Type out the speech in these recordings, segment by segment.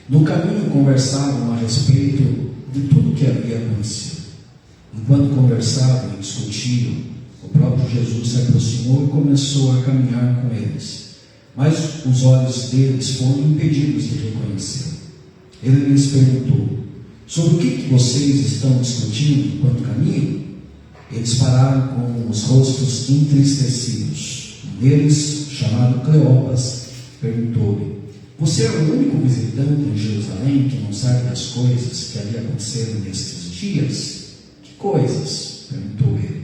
No caminho conversavam a respeito de tudo o que havia acontecido. Enquanto conversavam e discutiam, o próprio Jesus se aproximou e começou a caminhar com eles. Mas os olhos deles foram impedidos de reconhecê-lo. Ele lhes perguntou: sobre o que vocês estão discutindo enquanto caminham? Eles pararam com os rostos entristecidos. Um deles, chamado Cleopas, perguntou-lhe: você é o único visitante em Jerusalém que não sabe das coisas que havia acontecido nestes dias? Que coisas? Perguntou ele.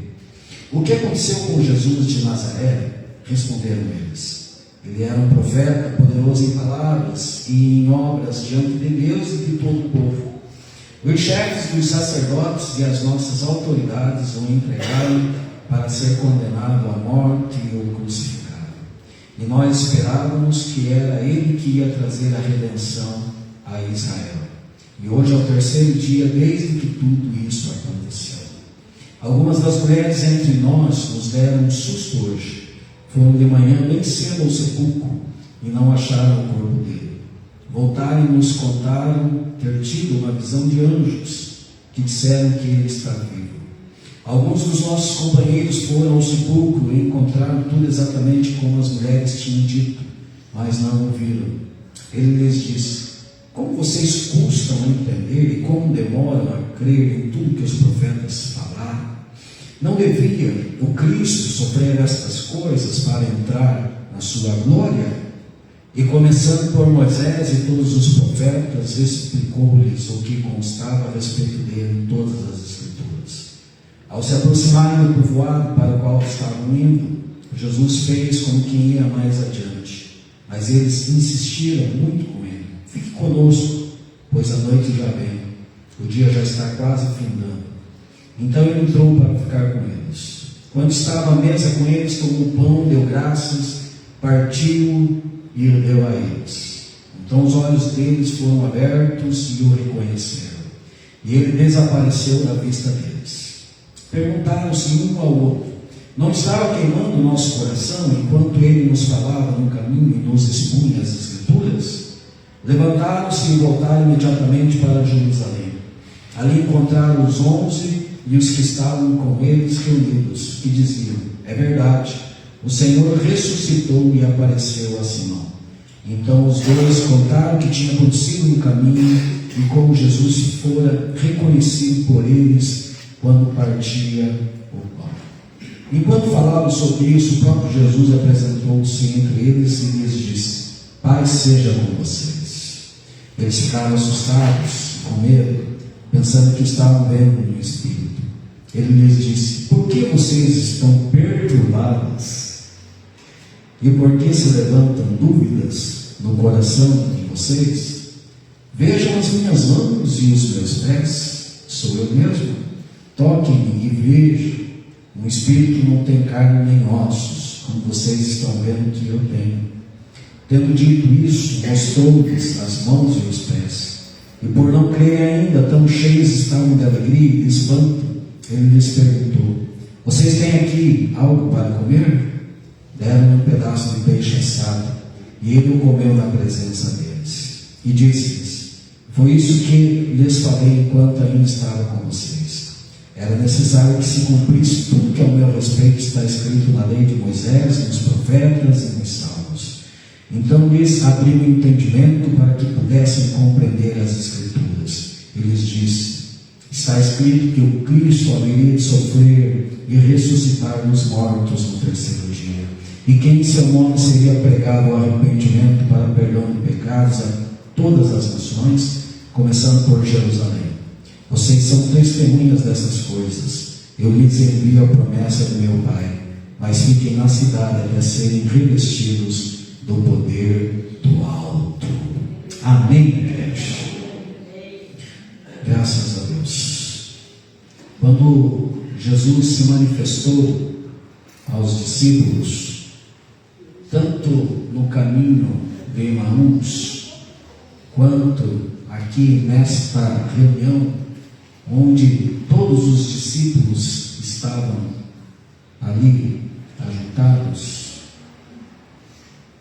O que aconteceu com Jesus de Nazaré? Responderam eles. Ele era um profeta, poderoso em palavras e em obras diante de Deus e de todo o povo. Os chefes dos sacerdotes e as nossas autoridades o entregaram para ser condenado à morte e o crucificaram. E nós esperávamos que era ele que ia trazer a redenção a Israel. E hoje é o terceiro dia desde que tudo isso aconteceu. Algumas das mulheres entre nós nos deram um susto hoje. Foram de manhã bem cedo ao sepulcro e não acharam o corpo dele. Voltaram e nos contaram ter tido uma visão de anjos que disseram que ele está vivo. Alguns dos nossos companheiros foram ao sepulcro e encontraram tudo exatamente como as mulheres tinham dito, mas não o viram. Ele lhes disse: como vocês custam a entender e como demoram a crer em tudo que os profetas falaram? Não devia o Cristo sofrer estas coisas para entrar na sua glória? E começando por Moisés e todos os profetas, explicou-lhes o que constava a respeito dele em todas as Escrituras. Ao se aproximarem do povoado para o qual estavam indo, Jesus fez como que ia mais adiante. Mas eles insistiram muito com ele: fique conosco, pois a noite já vem, o dia já está quase findando. Então ele entrou para ficar com eles. Quando estava à mesa com eles, tomou o pão, deu graças, partiu e o deu a eles. Então os olhos deles foram abertos e o reconheceram. E ele desapareceu da vista deles. Perguntaram-se um ao outro: não estava queimando o nosso coração enquanto ele nos falava no caminho e nos expunha as Escrituras? Levantaram-se e voltaram imediatamente para Jerusalém. Ali encontraram os 11 e os que estavam com eles reunidos, e diziam: é verdade, o Senhor ressuscitou e apareceu a Simão. Então os dois contaram o que tinha acontecido no caminho e como Jesus fora reconhecido por eles quando partia o pão. Enquanto falavam sobre isso, o próprio Jesus apresentou-se entre eles e lhes disse: paz seja com vocês. Eles ficaram assustados, com medo, pensando que estavam vendo no Espírito. Ele lhes disse: por que vocês estão perturbados? E por que se levantam dúvidas no coração de vocês? Vejam as minhas mãos e os meus pés, sou eu mesmo. Toquem-me e vejam. Um espírito não tem carne nem ossos, como vocês estão vendo que eu tenho. Tendo dito isso, mostrou-lhes as mãos e os pés. E por não crerem ainda, tão cheios estavam de alegria e de espanto, ele lhes perguntou: vocês têm aqui algo para comer? Deram-lhe um pedaço de peixe assado, e ele o comeu na presença deles. E disse-lhes: foi isso que lhes falei enquanto ainda estava com vocês. Era necessário que se cumprisse tudo que ao meu respeito está escrito na lei de Moisés, nos profetas e nos salmos. Então lhes abriu o entendimento para que pudessem compreender as Escrituras. E lhes disse: está escrito que o Cristo haveria de sofrer e ressuscitar dos mortos no terceiro dia, e que em seu nome seria pregado o arrependimento para perdão de pecados a todas as nações, começando por Jerusalém. Vocês são testemunhas dessas coisas. Eu lhes envio a promessa do meu Pai, mas fiquem na cidade até serem revestidos do poder do alto. Amém, igreja? Graças a Deus. Quando Jesus se manifestou aos discípulos, tanto no caminho de Emaús, quanto aqui nesta reunião, onde todos os discípulos estavam ali ajuntados,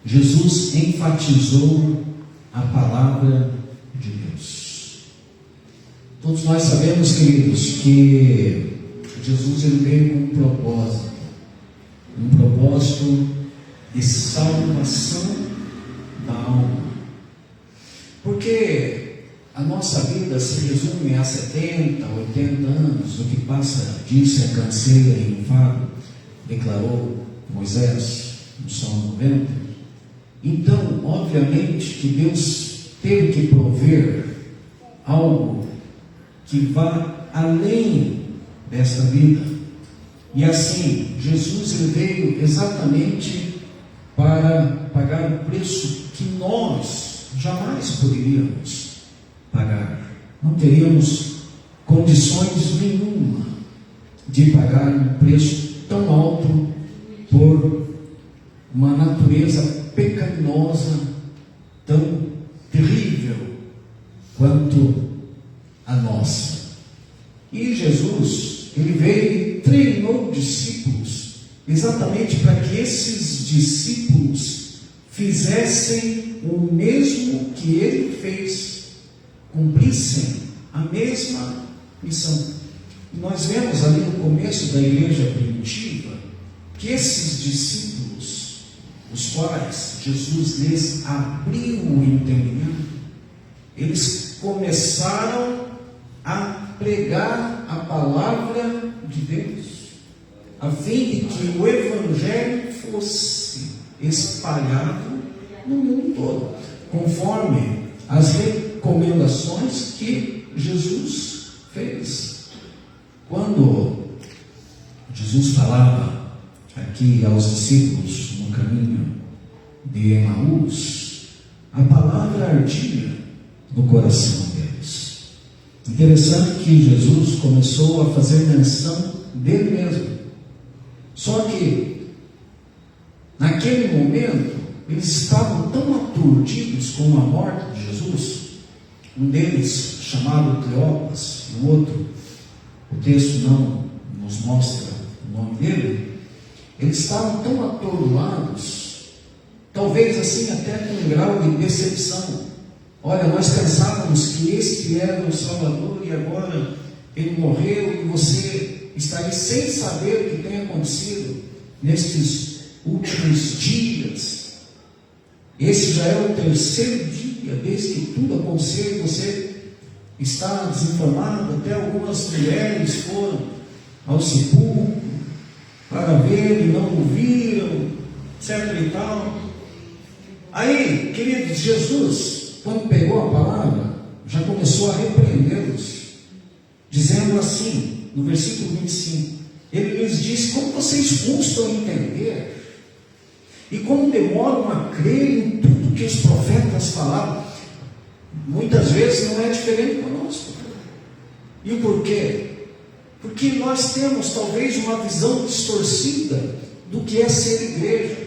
Jesus enfatizou a palavra Todos nós sabemos, queridos, que Jesus ele veio com um propósito de salvação da alma. Porque a nossa vida se resume a 70, 80 anos, o que passa disso é canseira e enfado, declarou Moisés no Salmo 90. Então, obviamente que Deus teve que prover algo que vá além desta vida. E assim, Jesus ele veio exatamente para pagar o preço que nós jamais poderíamos pagar. Não teríamos condições nenhuma de pagar um preço tão alto por uma natureza pecaminosa tão terrível quanto a nossa. E Jesus, ele veio e treinou discípulos exatamente para que esses discípulos fizessem o mesmo que ele fez, cumprissem a mesma missão. E nós vemos ali no começo da igreja primitiva que esses discípulos, os quais Jesus lhes abriu o entendimento, eles começaram a pregar a palavra de Deus, a fim de que o evangelho fosse espalhado no mundo todo, conforme as recomendações que Jesus fez. Quando Jesus falava aqui aos discípulos no caminho de Emaús, a palavra ardia no coração deles. Interessante que Jesus começou a fazer menção dele mesmo. Só que naquele momento eles estavam tão aturdidos com a morte de Jesus, um deles chamado Cleopas, e o outro, o texto não nos mostra o nome dele, eles estavam tão atordoados, talvez assim até com um grau de decepção. Olha, nós pensávamos que este era o Salvador e agora ele morreu e você está aí sem saber o que tem acontecido nestes últimos dias. Esse já é o terceiro dia desde que tudo aconteceu e você está desinformado. Até algumas mulheres foram ao sepulcro para ver e não ouviram, etc e tal. Aí, queridos, Jesus, quando pegou a palavra, já começou a repreendê-los, dizendo assim, no versículo 25, ele lhes disse: como vocês custam a entender e como demoram a crer em tudo que os profetas falaram. Muitas vezes não é diferente conosco. E o porquê? Porque nós temos talvez uma visão distorcida do que é ser igreja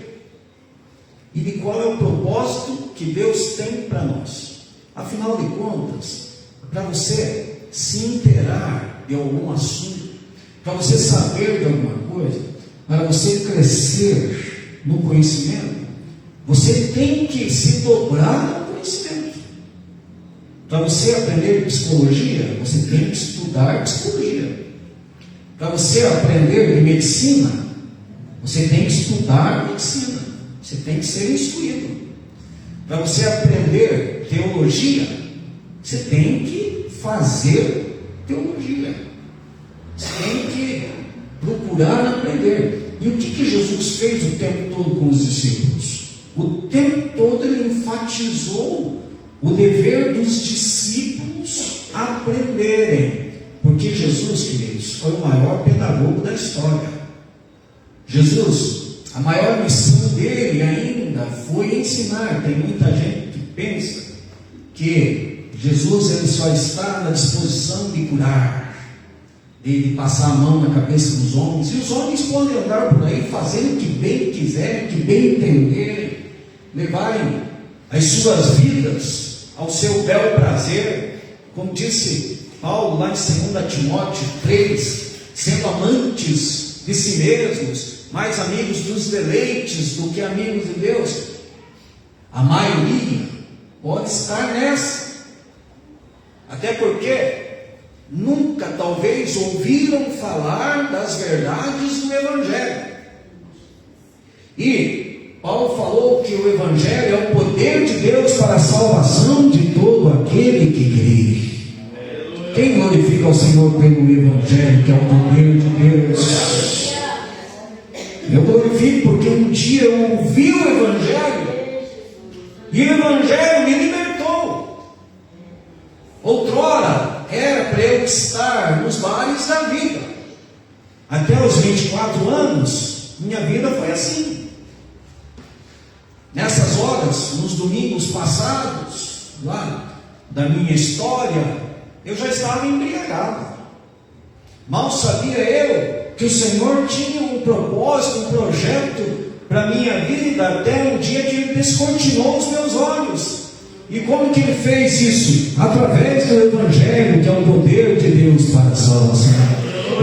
e de qual é o propósito que Deus tem para nós. Afinal de contas, para você se inteirar de algum assunto, para você saber de alguma coisa, para você crescer no conhecimento, você tem que se dobrar no conhecimento. Para você aprender psicologia, você tem que estudar psicologia. Para você aprender de medicina, você tem que estudar medicina. Você tem que ser instruído. Para você aprender teologia, você tem que fazer teologia. Você tem que procurar aprender. E o que Jesus fez o tempo todo com os discípulos? O tempo todo ele enfatizou o dever dos discípulos aprenderem. Porque Jesus, queridos, foi o maior pedagogo da história. Jesus, a maior missão dele ainda foi ensinar. Tem muita gente que pensa que Jesus ele só está na disposição de curar, de passar a mão na cabeça dos homens, e os homens podem andar por aí fazendo o que bem quiserem, o que bem entenderem, levarem as suas vidas ao seu bel prazer, como disse Paulo lá em 2 Timóteo 3, sendo amantes de si mesmos, mais amigos dos deleites do que amigos de Deus. A maioria pode estar nessa, até porque talvez ouviram falar das verdades do Evangelho. E Paulo falou que o Evangelho é o poder de Deus para a salvação de todo aquele que crê. Quem glorifica ao Senhor pelo Evangelho, que é o poder de Deus? Eu glorifico porque um dia eu ouvi o Evangelho, e o Evangelho me libertou. Outrora era para eu estar nos bares da vida. Até os 24 anos, minha vida foi assim. Nessas horas, nos domingos passados, lá da minha história, eu já estava embriagado. Mal sabia eu que o Senhor tinha um propósito, um projeto para a minha vida, até um dia que Ele descortinou os meus olhos. E como que Ele fez isso? Através do Evangelho, que é o poder de Deus para a salvação.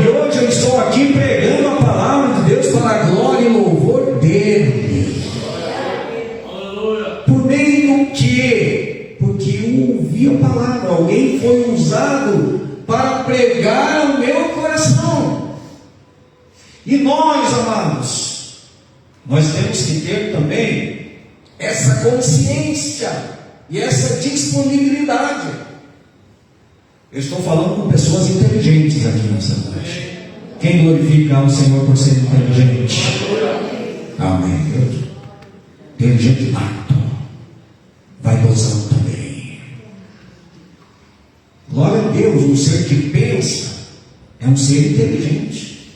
E hoje eu estou aqui pregando a palavra de Deus para a glória e louvor dEle. Por meio do quê? Porque eu ouvi a palavra, alguém foi usado para pregar ao meu coração. E nós, amados, nós temos que ter também essa consciência e essa disponibilidade. Eu estou falando com pessoas inteligentes aqui nessa noite. Quem glorifica ao Senhor por ser inteligente? Amém. Inteligente nato, vaidosão também. Glória a Deus, um ser que pensa é um ser inteligente.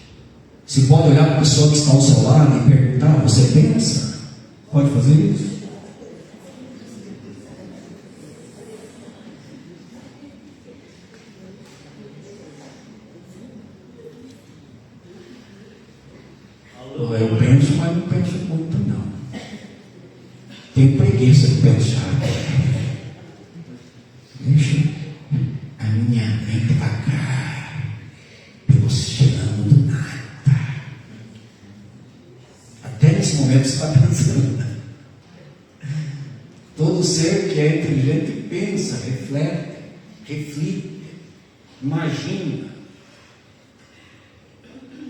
Você pode olhar para a pessoa que está ao seu lado e perguntar: você pensa? Pode fazer isso? Eu penso, mas não penso muito não. Tenho preguiça de pensar. Deixa a minha mente vagar pelo oceano do nada. Até nesse momento você está pensando. Todo ser que é inteligente pensa, reflete, imagina,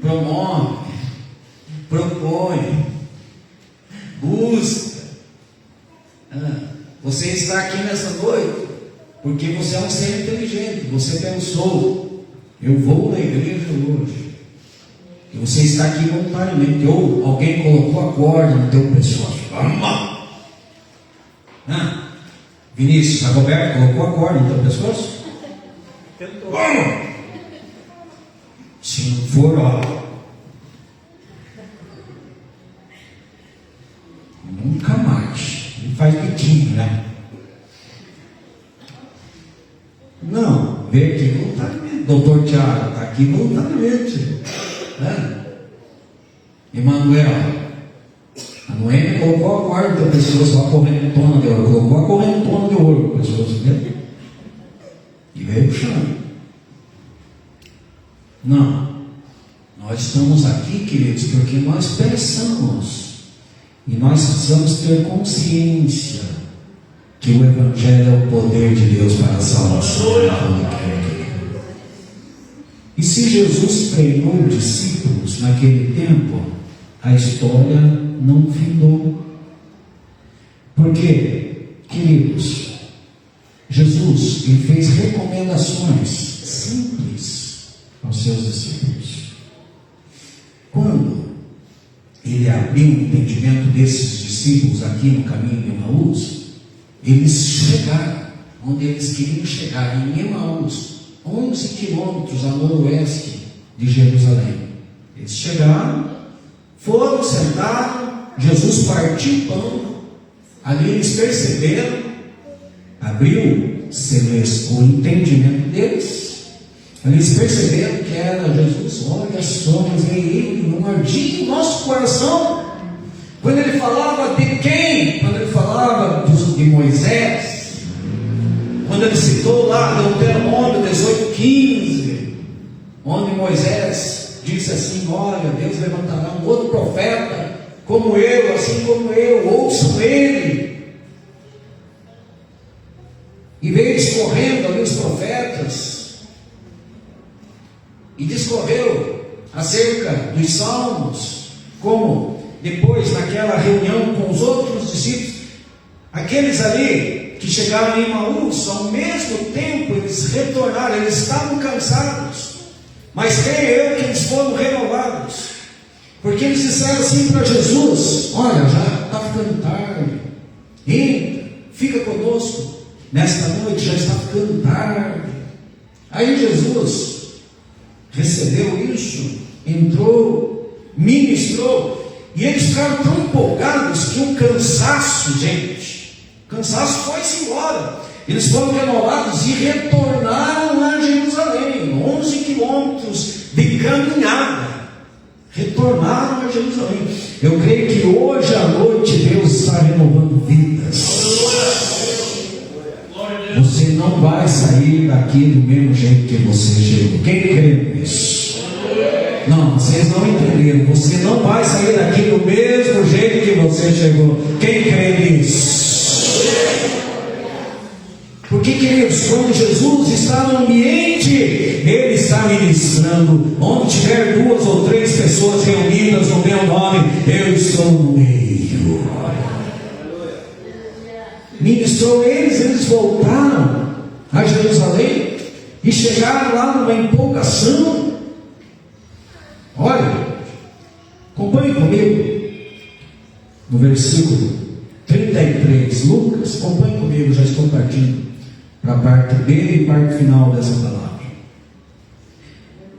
promove, propõe, busca. Você está aqui nessa noite porque você é um ser inteligente. Você pensou: eu vou na igreja hoje. E você está aqui voluntariamente. Ou alguém colocou a corda no teu pescoço. Vamos! Vinícius, a Roberta colocou a corda no teu pescoço? Vamos! Se não for, nunca mais. Ele faz biquinho, né? Não, vem aqui voluntariamente. Doutor Tiago, está aqui voluntariamente. Emanuel, a Noêmia colocou a corda da pessoa, só a correntona de ouro. Colocou a correntona de ouro para a pessoa, né? E veio puxando. Não, nós estamos aqui, queridos, porque nós pensamos. E nós precisamos ter consciência que o Evangelho é o poder de Deus para a salvação. E se Jesus treinou discípulos naquele tempo, a história não findou. Por quê? Queridos, Jesus ele fez recomendações simples aos seus discípulos. Quando ele abriu o entendimento desses discípulos aqui no caminho de Emaús, eles chegaram onde eles queriam chegar, em Emaús, 11 quilômetros a noroeste de Jerusalém. Eles chegaram, foram, sentaram, Jesus partiu o pão, ali eles perceberam, abriu o entendimento deles. Eles perceberam que era Jesus. Olha só, mas é Ele, não ardia o nosso coração. Quando Ele falava de quem? Quando Ele falava de Moisés, quando Ele citou lá Deuteronômio 18:15, onde Moisés disse assim: olha, Deus levantará um outro profeta como eu, assim como eu, ouçam Ele. E veio escorrendo ali os profetas. e discorreu acerca dos salmos, como depois naquela reunião com os outros discípulos, aqueles ali que chegaram em Emaús, ao mesmo tempo eles retornaram, eles estavam cansados, mas creio eu que eles foram renovados, porque eles disseram assim para Jesus: olha, já está ficando tarde, entra, fica conosco, nesta noite já está ficando tarde. Aí Jesus recebeu isso, entrou, ministrou, e eles ficaram tão empolgados que um cansaço, gente, o cansaço foi-se embora. Eles foram renovados e retornaram a Jerusalém, 11 quilômetros de caminhada, retornaram a Jerusalém. Eu creio que hoje à noite Deus está renovando vidas. Você não vai sair daqui do mesmo jeito que você chegou. Quem crê nisso? Não, vocês não entenderam. Você não vai sair daqui do mesmo jeito que você chegou. Quem crê nisso? Porque, queridos, quando Jesus está no ambiente, Ele está ministrando. Onde tiver 2 ou 3 pessoas reunidas no meu nome, eu estou no meio. Ministrou eles voltaram a Jerusalém e chegaram lá numa empolgação. Olha, acompanhe comigo no versículo 33, Lucas, acompanhe comigo, já estou partindo para a parte B e parte final dessa palavra.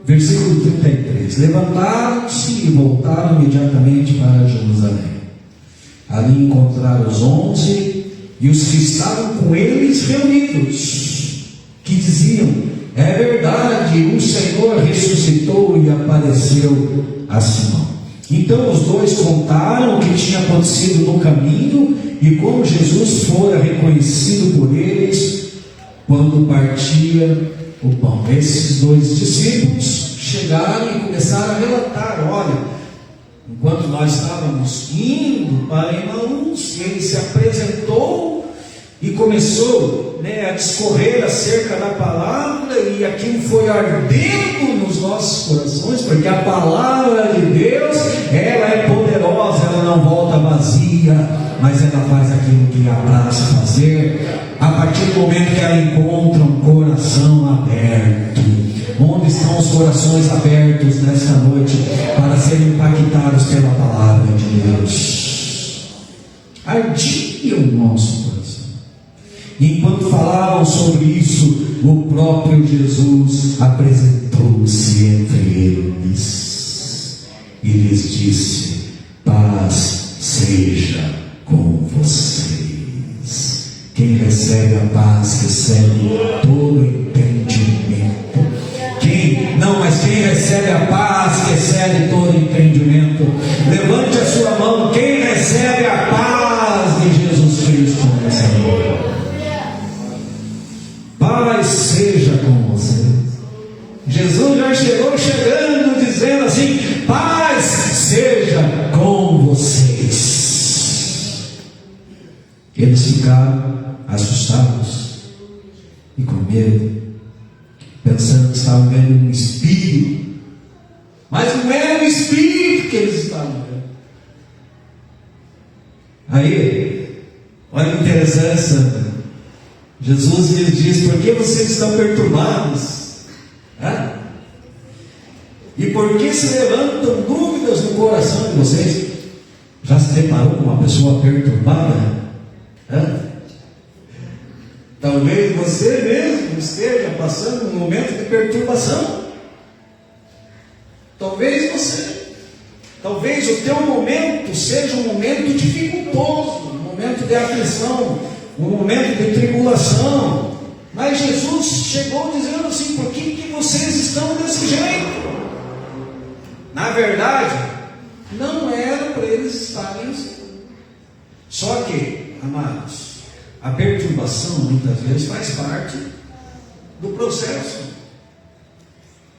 Versículo 33: levantaram-se e voltaram imediatamente para Jerusalém. Ali encontraram os 11 e os que estavam com eles reunidos, que diziam: é verdade, o Senhor ressuscitou e apareceu a Simão. Então os dois contaram o que tinha acontecido no caminho e como Jesus fora reconhecido por eles quando partia o pão. Esses 2 discípulos chegaram e começaram a relatar: olha, enquanto nós estávamos indo para Emaús, ele se apresentou e começou a discorrer acerca da palavra, e aquilo foi ardendo nos nossos corações, porque a palavra de Deus, ela é poderosa, ela não volta vazia, mas ela faz aquilo que apraz fazer, a partir do momento que ela encontra um coração aberto. Onde estão os corações abertos nesta noite para serem impactados pela palavra de Deus? Ardia o nosso coração. E enquanto falavam sobre isso, o próprio Jesus apresentou-se entre eles e lhes disse: paz seja com vocês. Quem recebe a paz recebe todo entendimento. Mas quem recebe a paz recebe todo entendimento. Levante a sua mão. Quem recebe a paz de Jesus Cristo nessa noite? Paz seja com você. Jesus já chegando dizendo assim: paz seja com vocês. Eles ficaram assustados e com medo, pensando que estavam vendo um espírito, mas não era um espírito que eles estavam vendo. Aí, olha que interessante, Jesus lhes diz: por que vocês estão perturbados? E por que se levantam dúvidas no coração de vocês? Já se deparou com uma pessoa perturbada? Talvez você mesmo esteja passando um momento de perturbação. Talvez o teu momento seja um momento dificultoso, um momento de aflição, um momento de tribulação. Mas Jesus chegou dizendo assim: por que vocês estão desse jeito? Na verdade, não era para eles estarem assim. Só que, amados, a perturbação muitas vezes faz parte do processo,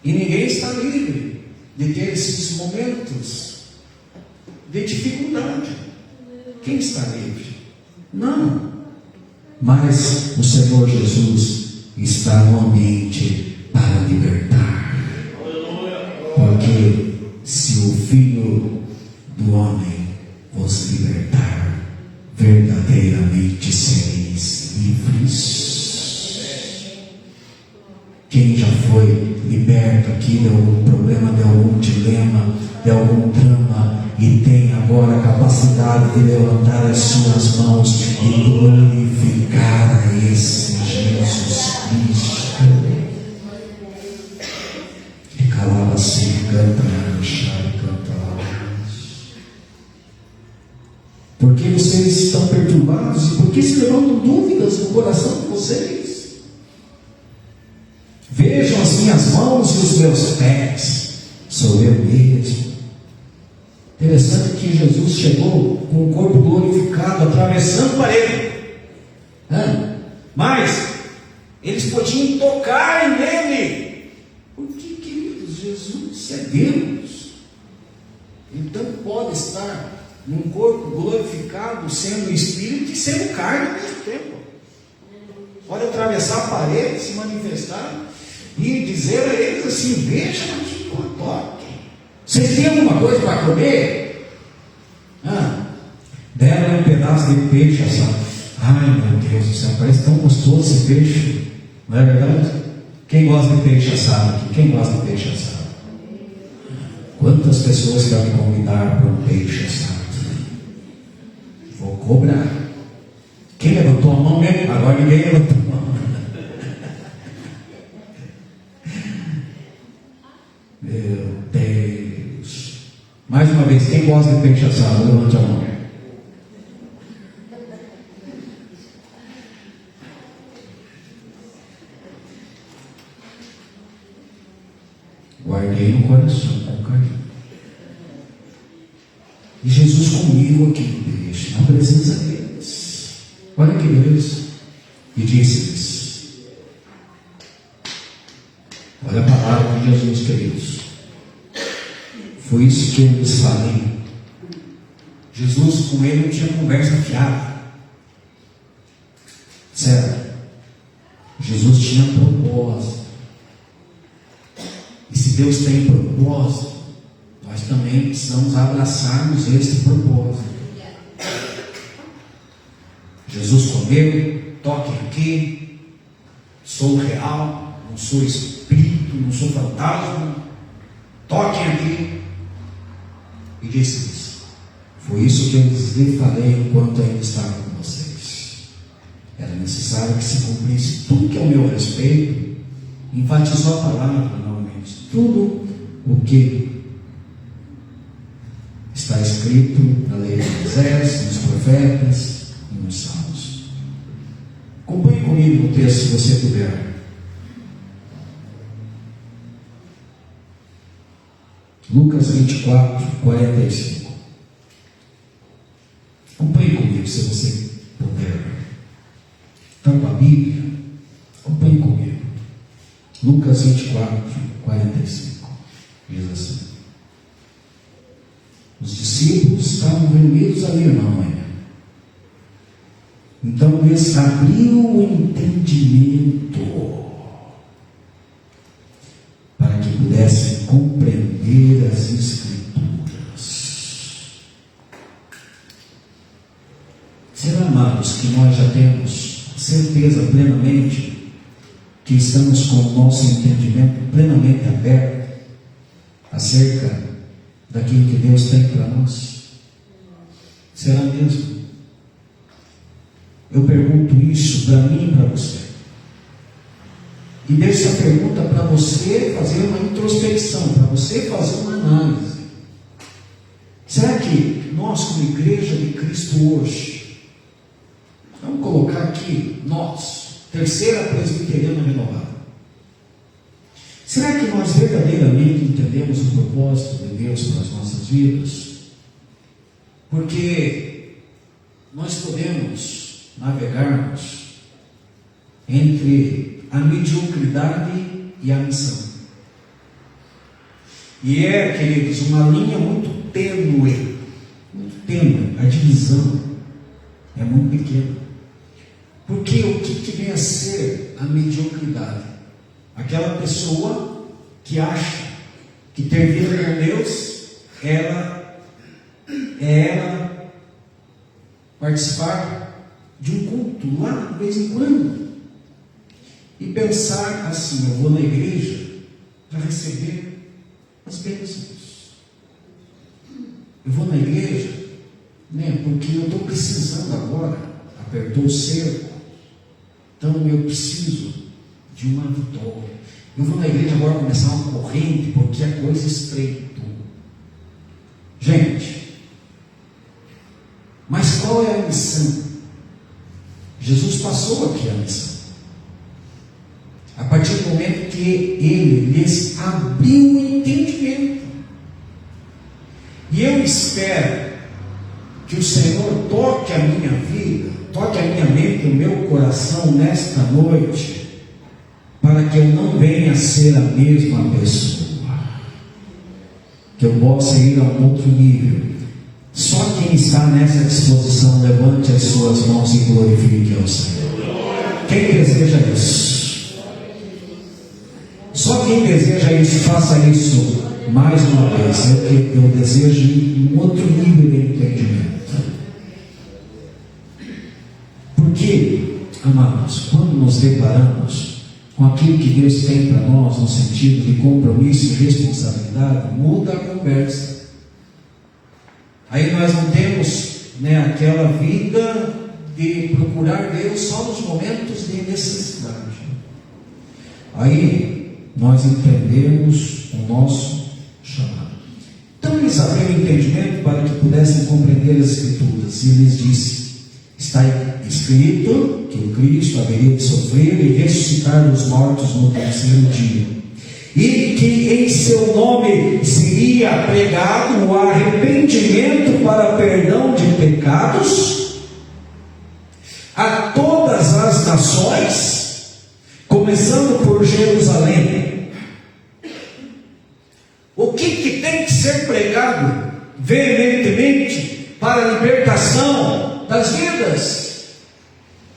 e ninguém está livre de ter esses momentos de dificuldade. Quem está livre? Não. Mas o Senhor Jesus está no ambiente para libertar. Porque se o Filho do Homem vos libertar, verdadeiramente sereis livres. Quem já foi liberto aqui de algum problema, de algum dilema, de algum drama, e tem agora a capacidade de levantar as suas mãos e glorificar a esse Jesus Cristo. E calava-se, canta, chave, canta. Por que vocês estão perturbados? E por que se levantam dúvidas no coração de vocês? Vejam as minhas mãos e os meus pés, sou eu mesmo. Interessante que Jesus chegou com o corpo glorificado, atravessando a parede. Mas eles podiam tocar nele. Porque, queridos, Jesus é Deus. Então pode estar num corpo glorificado, sendo espírito e sendo carne ao mesmo tempo. Pode atravessar a parede, se manifestar e dizer a eles assim: veja aqui, toque. Vocês têm alguma coisa para comer? Deram um pedaço de peixe assado. Ai, meu Deus do céu, parece tão gostoso esse peixe. Não é verdade? Quem gosta de peixe assado aqui? Quem gosta de peixe assado? Quantas pessoas querem me convidar para um peixe assado? Vou cobrar. Quem levantou a mão mesmo? Agora ninguém levantou a mão. Meu Deus. Mais uma vez, quem gosta de peixe assado, levante a mão. Guardei no coração com carinho. E Jesus comigo aqui no peixe, na presença deles. Olha que beleza. E disse-lhes: olha a palavra de Jesus, queridos. Foi isso que eu lhes falei. Jesus com ele não tinha conversa fiada. Certo? Jesus tinha propósito. E se Deus tem propósito, nós também precisamos abraçarmos esse propósito. Jesus comeu, toquem aqui, sou real, não sou espírito, não sou fantasma, toquem aqui. E disse-lhes: foi isso que eu lhes falei enquanto ainda estava com vocês. Era necessário que se cumprisse tudo que é ao meu respeito. Enfatizou a palavra novamente: tudo o que está escrito na lei de Moisés, nos profetas e nos salmos. Acompanhe comigo no texto, se você puder. Lucas 24, 45. Acompanhe comigo, se você puder. Está com a Bíblia? Acompanhe comigo. Lucas 24, 45. Diz assim: os discípulos estavam reunidos ali na manhã. Então lhes abriu o entendimento para que pudessem compreender as Escrituras. Será, amados, que nós já temos certeza plenamente que estamos com o nosso entendimento plenamente aberto acerca daquilo que Deus tem para nós? Será mesmo? Eu pergunto isso para mim e para você. E deixo essa pergunta para você fazer uma introspecção, para você fazer uma análise. Será que nós, como igreja de Cristo hoje, vamos colocar aqui, nós, terceira presbiteriana renovada, será que nós verdadeiramente entendemos o propósito de Deus para as nossas vidas? Porque nós podemos navegarmos entre a mediocridade e a missão. E queridos, uma linha muito tênue, a divisão é muito pequena. Porque o que vem a ser a mediocridade? Aquela pessoa que acha que ter vida com Deus, ela participar de um culto lá de vez em quando e pensar assim: eu vou na igreja para receber as bênçãos, eu vou na igreja, né, porque eu estou precisando agora, apertou o cerco, então eu preciso de uma vitória. Eu vou na igreja agora começar uma corrente porque a coisa estreitou. Gente, mas qual é a missão? Jesus passou aqui a missão. A partir do momento que Ele lhes abriu o entendimento. E eu espero que o Senhor toque a minha vida, toque a minha mente, o meu coração nesta noite, para que eu não venha a ser a mesma pessoa, que eu possa ir a um outro nível. Só quem está nessa disposição, levante as suas mãos e glorifique ao Senhor. Quem deseja isso? Só quem deseja isso, faça isso mais uma vez. Eu desejo um outro nível de entendimento. Porque, amados, quando nos deparamos com aquilo que Deus tem para nós, no sentido de compromisso e responsabilidade, muda a conversa. Aí nós não temos, aquela vida de procurar Deus só nos momentos de necessidade. Aí nós entendemos o nosso chamado. Então eles abriram o entendimento para que pudessem compreender as Escrituras. E lhes disse: está escrito que o Cristo haveria de sofrer e ressuscitar dos mortos no terceiro dia, e que em seu nome seria pregado o arrependimento para perdão de pecados a todas as nações, começando por Jerusalém. O que tem que ser pregado veementemente para a libertação das vidas?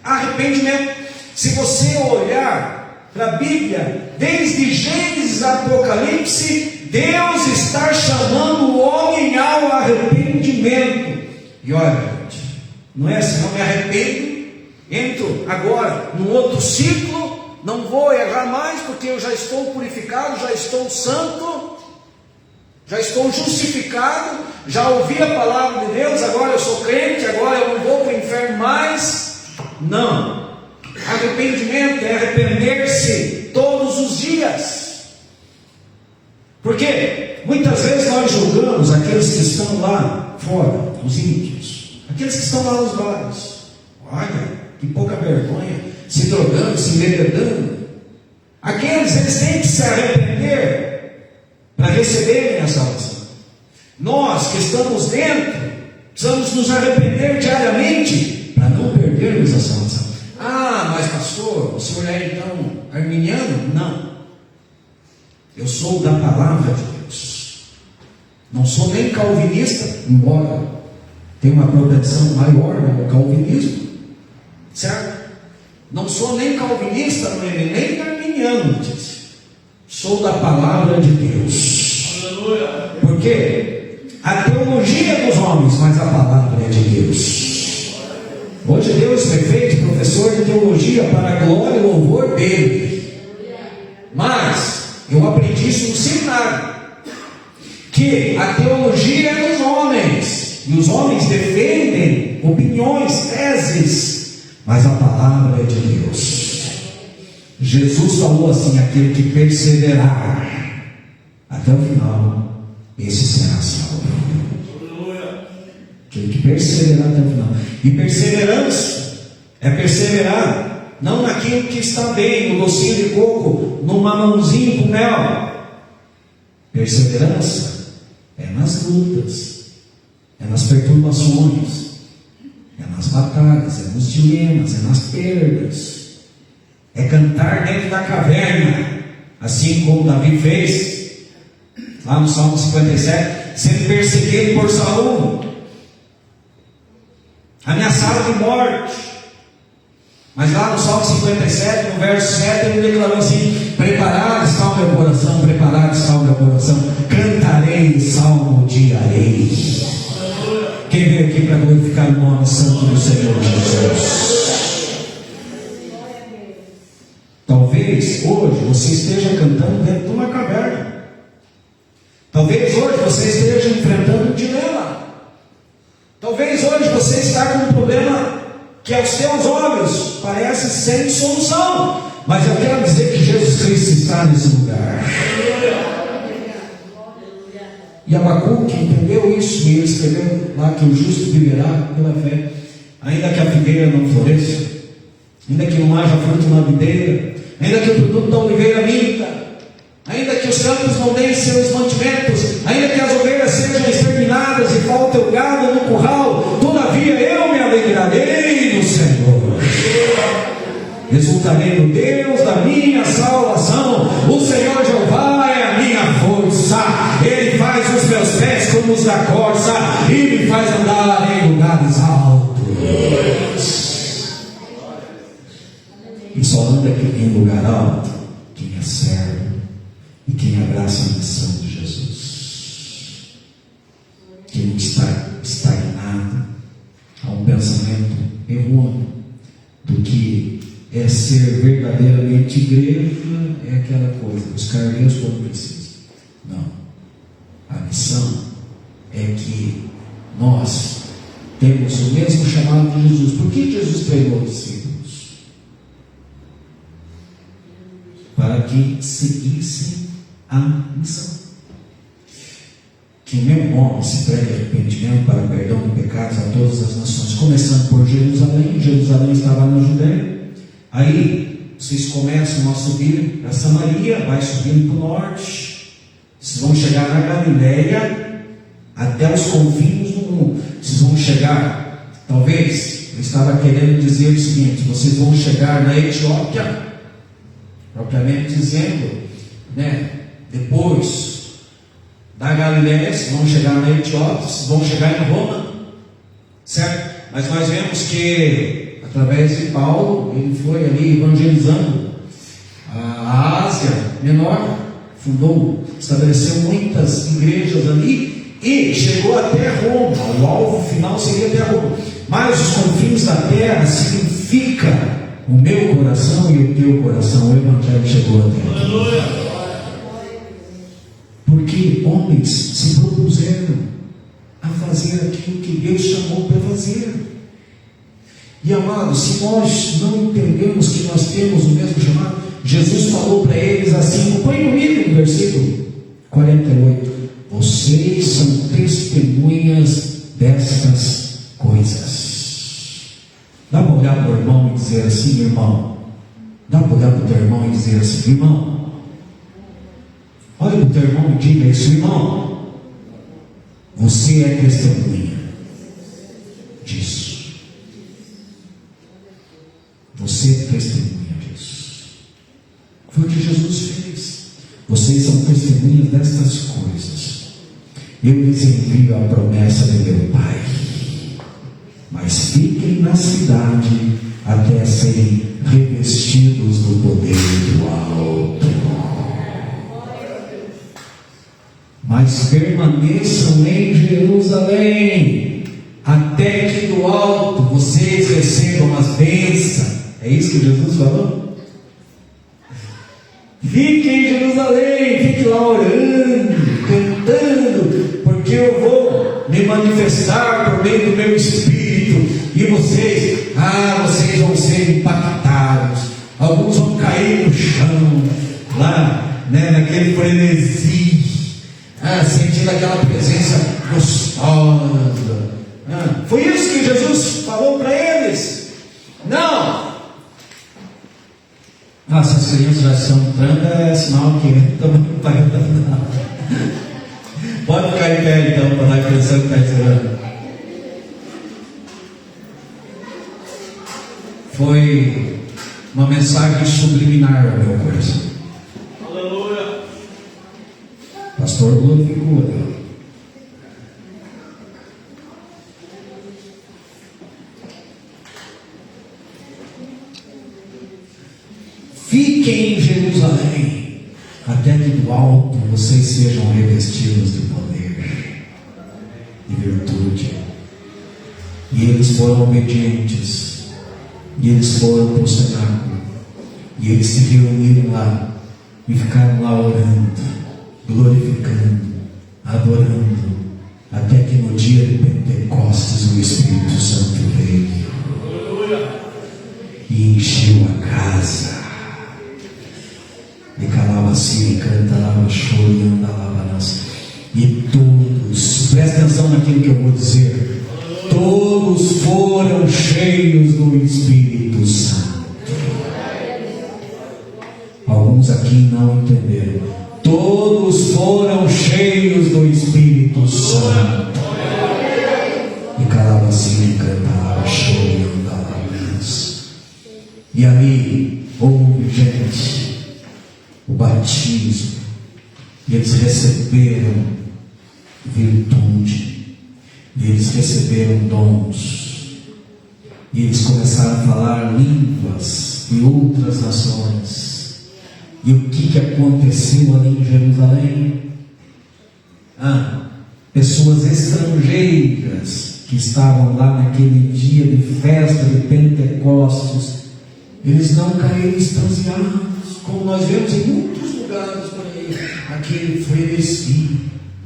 Arrependimento. Se você olhar para a Bíblia, desde Gênesis a Apocalipse, Deus está chamando o homem ao arrependimento. E olha, gente, não é assim: não me arrependo, entro agora num outro ciclo, não vou errar mais porque eu já estou purificado, já estou santo, já estou justificado, já ouvi a palavra de Deus, agora eu sou crente, agora eu não vou para o inferno mais. Não. Arrependimento é arrepender-se todos os dias. Porque muitas vezes nós julgamos aqueles que estão lá fora, os ímpios, aqueles que estão lá nos bares. Olha, que pouca vergonha, se drogando, se embebedando. Aqueles, eles têm que se arrepender para receberem a salvação. Nós que estamos dentro, precisamos nos arrepender diariamente para não perdermos a salvação. Ah, mas pastor, o senhor é então arminiano? Não. Eu sou da palavra de Deus. Não sou nem calvinista, embora tenha uma proteção maior no calvinismo, certo? Não sou nem calvinista, nem arminiano, disse. Sou da palavra de Deus. Aleluia. Por quê? A teologia é dos homens, mas a palavra é de Deus. Hoje Deus foi feito professor de teologia para a glória e louvor dele. Mas eu aprendi isso no seminário, que a teologia é dos homens, e os homens defendem opiniões, teses, mas a palavra é de Deus. Jesus falou assim: aquele que perseverar até o final, esse será salvo. Aquele que perseverar até o final. E perseverança é perseverar não naquilo que está bem, no docinho de coco, no mamãozinho com mel. Perseverança é nas lutas, é nas perturbações, é nas batalhas, é nos dilemas, é nas perdas, é cantar dentro da caverna, assim como Davi fez lá no Salmo 57, sendo perseguido por Saul, ameaçado de morte. Mas lá no Salmo 57, no verso 7, ele declarou assim: preparado está o meu coração, preparado está o meu coração, Talvez hoje você esteja cantando dentro de uma caverna. Talvez hoje você esteja enfrentando um dilema. Talvez hoje você está com um problema que aos teus olhos parece sem solução. Mas eu quero dizer que Jesus Cristo está nesse lugar. E Abacuque entendeu isso, e ele escreveu lá que o justo viverá pela fé. Ainda que a figueira não floresça, ainda que não haja fruto na videira, ainda que o produto da oliveira minta, ainda que os campos não deem seus mantimentos, ainda que as ovelhas sejam exterminadas e falte o gado no curral, todavia eu me alegrarei no Senhor. Exultarei no Deus da minha salvação. O Senhor Jeová é a minha força. Ele faz os meus pés como os da corça e me faz andar em lugares altos. E só anda em lugar alto quem é servo e quem abraça a missão de Jesus. Quem não está estagnado a um pensamento errôneo do que é ser verdadeiramente igreja, é aquela coisa, buscar Deus quando precisa. Não. A missão é que nós temos o mesmo chamado de Jesus. Por que Jesus treinou os discípulos? Para que seguissem a missão. Que o meu nome se pregue arrependimento para perdão de pecados a todas as nações, começando por Jerusalém. Jerusalém estava na Judéia. Aí vocês começam a subir para Samaria, vai subindo para o norte, vocês vão chegar na Galileia, até os confins do mundo. Vocês vão chegar, talvez, eu estava querendo dizer o seguinte: vocês vão chegar na Etiópia, propriamente dizendo, né? Depois da Galileia, vocês vão chegar na Etiópia, vocês vão chegar em Roma, certo? Mas nós vemos que através de Paulo, ele foi ali evangelizando a Ásia Menor, estabeleceu muitas igrejas ali e chegou até Roma. O alvo final seria até Roma, mas os confins da terra significa o meu coração e o teu coração. O evangelho chegou até aqui porque homens se propuseram a fazer aquilo que Deus chamou para fazer. E amados, se nós não entendemos que nós temos o mesmo chamado, Jesus falou para eles assim, põe comigo no versículo 48: vocês são testemunhas destas coisas. Dá para olhar para o irmão e dizer assim: irmão? Dá para olhar para o teu irmão e dizer assim: irmão? Olha para o teu irmão e diga isso: irmão, você é testemunha disso. Você é testemunha disso. Foi o que Jesus fez. Vocês são testemunhas destas coisas. Eu lhes envio a promessa de meu Pai, mas fiquem na cidade até serem revestidos do poder do alto. Mas permaneçam em Jerusalém até que do alto vocês recebam as bênçãos. É isso que Jesus falou? Fique em Jerusalém, fique lá orando, cantando, porque eu vou me manifestar por meio do meu Espírito, e vocês vão ser impactados. Alguns vão cair no chão, lá, naquele frenesi, sentindo aquela presença gostosa. Foi isso que Jesus falou para eles? Não! Se as crianças já estão entrando, é sinal que também não vai dar. Pode ficar em pé então, para dar a impressão que está entrando. Foi uma mensagem subliminar ao meu coração. Aleluia! Pastor glorificou a Deus. Fiquem em Jerusalém, até que do alto vocês sejam revestidos de poder e virtude. E eles foram obedientes, e eles foram para o cenáculo, E eles se reuniram lá e ficaram lá orando, glorificando, adorando, até que no dia de Pentecostes o Espírito Santo veio e encheu a casa. E calava-se, e cantava, chorando, alava-nas. E todos, presta atenção naquilo que eu vou dizer, todos foram cheios do Espírito Santo. Alguns aqui não entenderam. Todos foram cheios do Espírito Santo. E calava-se, e cantava, chorando, alava-nas. E ali houve, gente, o batismo, e eles receberam virtude, e eles receberam dons, e eles começaram a falar línguas de outras nações. E o que aconteceu ali em Jerusalém? Pessoas estrangeiras que estavam lá naquele dia de festa de Pentecostes, eles não caíram extasiados, como nós vemos em muitos lugares por aí, aquele frenesi,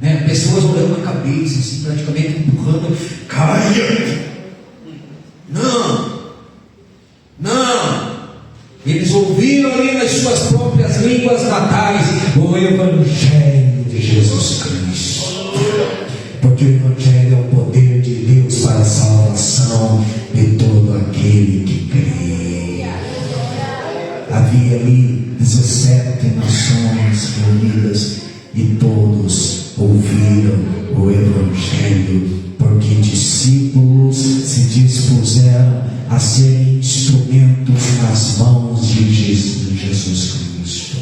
né? Pessoas olhando a cabeça, assim, praticamente empurrando, caia! Não! Eles ouviram ali nas suas próprias línguas natais o Evangelho de Jesus Cristo, porque o Evangelho é o poder de Deus para a salvação de todo aquele que crê. Havia ali 17 nações reunidas e todos ouviram o Evangelho, porque discípulos se dispuseram a serem instrumentos nas mãos de Jesus Cristo.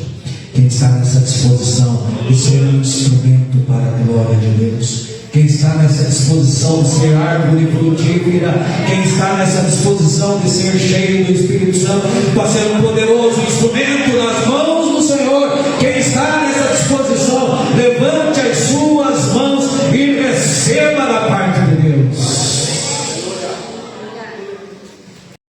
Quem está nessa disposição de ser um instrumento para a glória de Deus? Quem está nessa disposição de ser árvore frutífera? Quem está nessa disposição de ser cheio do Espírito Santo, para ser um poderoso instrumento nas mãos